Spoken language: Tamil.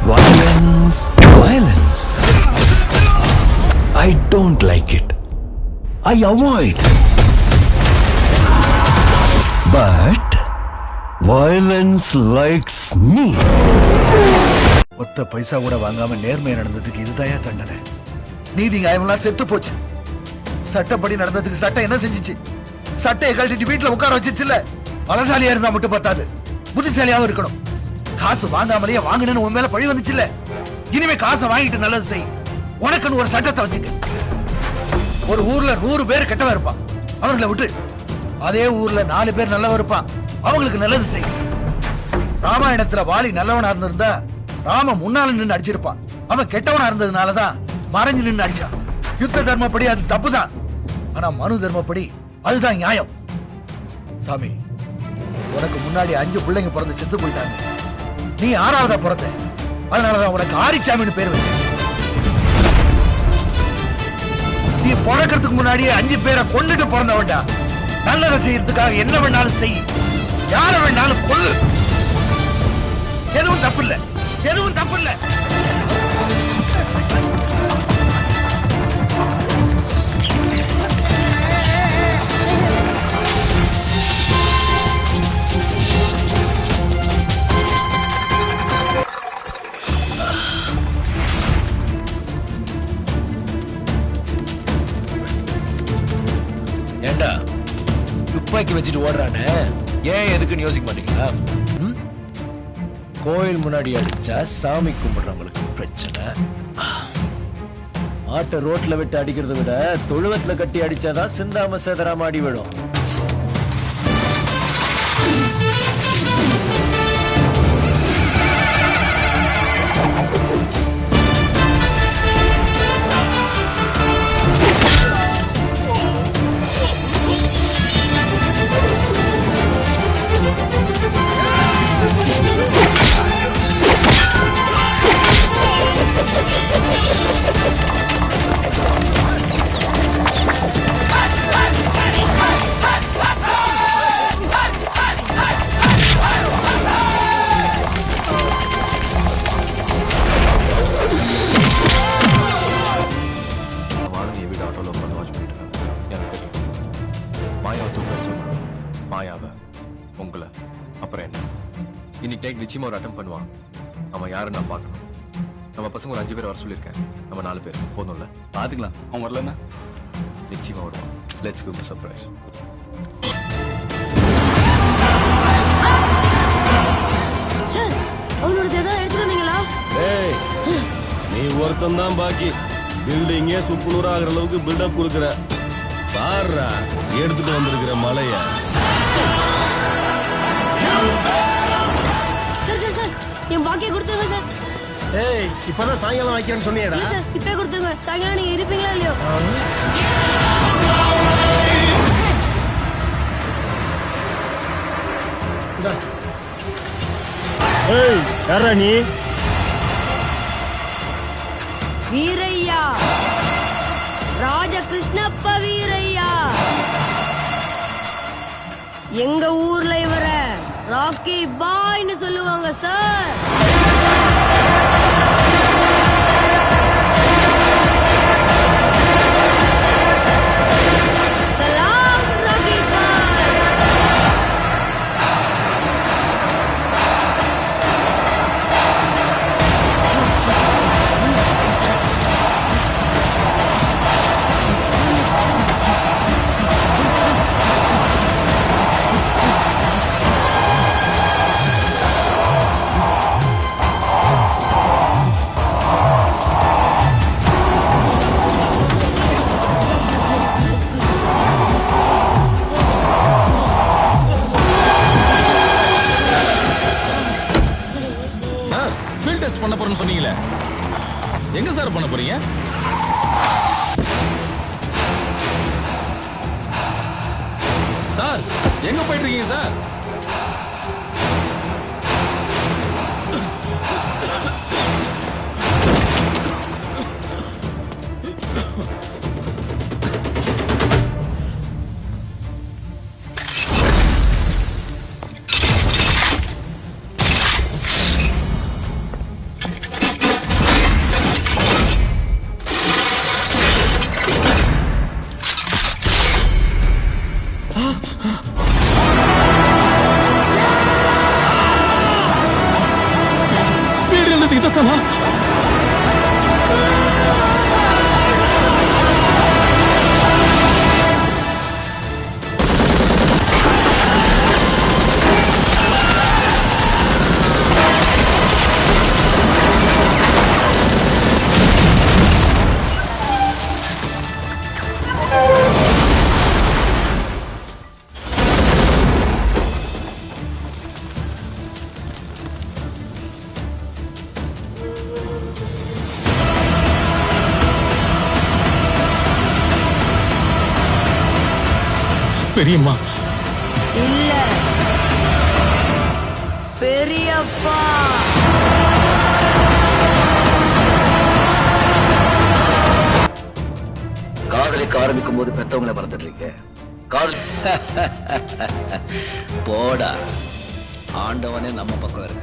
violence. I don't like it. I avoid. But violence likes me. ஒத்த பைசா கூட வாங்காம நேர்மையா நடந்ததுக்கு இதுதாயா தண்டனை. நீதி நியாயம்லாம் செத்து போச்சு. சட்டப்படி நடந்ததுக்கு சட்டம் என்ன செஞ்சிச்சு? சட்டையை கழட்டிட்டு வீட்டுல உட்கார வச்சிருச்சுல. பலசாலியா இருந்தா மட்டும் பத்தாது, புத்திசாலியாவும் இருக்கணும். காசு வாங்காமலேயே வாங்கினு உன் மேல பழி வந்துச்சுல்ல. இனிமே காசை வாங்கிட்டு நல்லது செய். உனக்குன்னு ஒரு சட்டத்தை வச்சுக்க. ஒரு ஊர்ல 100 பேர் கெட்டவா இருப்பான், அவங்களை விட்டு. அதே ஊர்ல 4 பேர் நல்லவா இருப்பான், அவங்களுக்கு நல்லது செய். ராமாயணத்துல வாலி நல்லவனா இருந்திருந்தா ராம முன்னால நின்று அடிச்சிருப்பான். அவன் கெட்டவனா இருந்ததுனாலதான் மறைஞ்சு நின்று அடிச்சான். யுத்த தர்மப்படி அது தப்புதான், ஆனா மனு தர்மப்படி அதுதான் நியாயம். சாமி, உனக்கு முன்னாடி 5 பிள்ளைங்க பிறந்து செத்து போயிட்டாங்க. நீ 6வதா பிறந்த, அதனாலதான் உனக்கு ஆரிச்சாமின்னு பேர் வச்ச. நீ பிறக்கிறதுக்கு முன்னாடியே 5 பேரை கொண்டுட்டு பிறந்தவன்டா. நல்லதை செய்யறதுக்காக என்ன வேணாலும் செய், யார வேணாலும் கொல்லு. எதுவும் தப்பு இல்ல, எதுவும் தப்பு இல்ல. ஏண்டா துப்பாக்கி வச்சுட்டு ஓடுறானே, ஏன் எதுக்குன்னு யோசிக்க மாட்டீங்களா? கோயில் முன்னாடி அடிச்சா சாமி கும்பிடுறவங்களுக்கு பிரச்சனை. ஆட்டை ரோட்ல விட்டு அடிக்கிறத விட தொழுவத்துல கட்டி அடிச்சாதான் சிந்தாம சேதராம அடி விடும். உங்களை அப்புறம் என்ன இன்னைக்கு டைம் நிச்சயமா ஒரு அட்டம் பண்ணுவான். அவன் யாருன்னு நான் பார்க்கணும். நம்ம பசங்க ஒரு 5 பேர் வர சொல்லியிருக்கேன், நம்ம 4 பேர் போதும்ல? பாத்துக்கலாம். அவன் வரலன்னா நிச்சயமா வருவான். Let's go surprise. சார், அவனோட ஏதாவது எடுத்துட்டு வந்தீங்களா? ஏய், நீ ஒருத்தன் தான் பாக்கி. பில்டிங்கே சுக்குநூறு ஆகிற அளவுக்கு பில்டப் கொடுக்குற. பாருடா எடுத்துட்டு வந்திருக்கிற மலைய. சார் சார் சார், என் பாக்கியை கொடுத்துருங்க சார். ஏய், இப்பதான் சாயங்காலம் வைக்கிறேன்னு சொன்னியடா. இல்ல சார், இப்பவே கொடுத்துருங்க. சாயங்காலம் நீங்க இருப்பீங்களா இல்லையோ? ஏய், யாரா நீ? வீரையா, ராஜகிருஷ்ணப்ப வீரையா. எங்க ஊர்ல இவர ராக்கி பாய்னு சொல்லுவாங்க சார். சலாம் ராக்கி பாய். டெஸ்ட் பண்ண போறேன்னு சொன்னீங்களே, எங்க சார் பண்ண போறீங்க? சார் எங்க போயிட்டு இருக்கீங்க சார்? சொன்னது இதைத்தானா? பெரியம்மா, இல்ல பெரியப்பா. காதலிக்க ஆரம்பிக்கும் போது பெத்தவங்களை மறந்துடுறீங்க. காதல் போடா, ஆண்டவனே நம்ம பக்கம் இருக்க.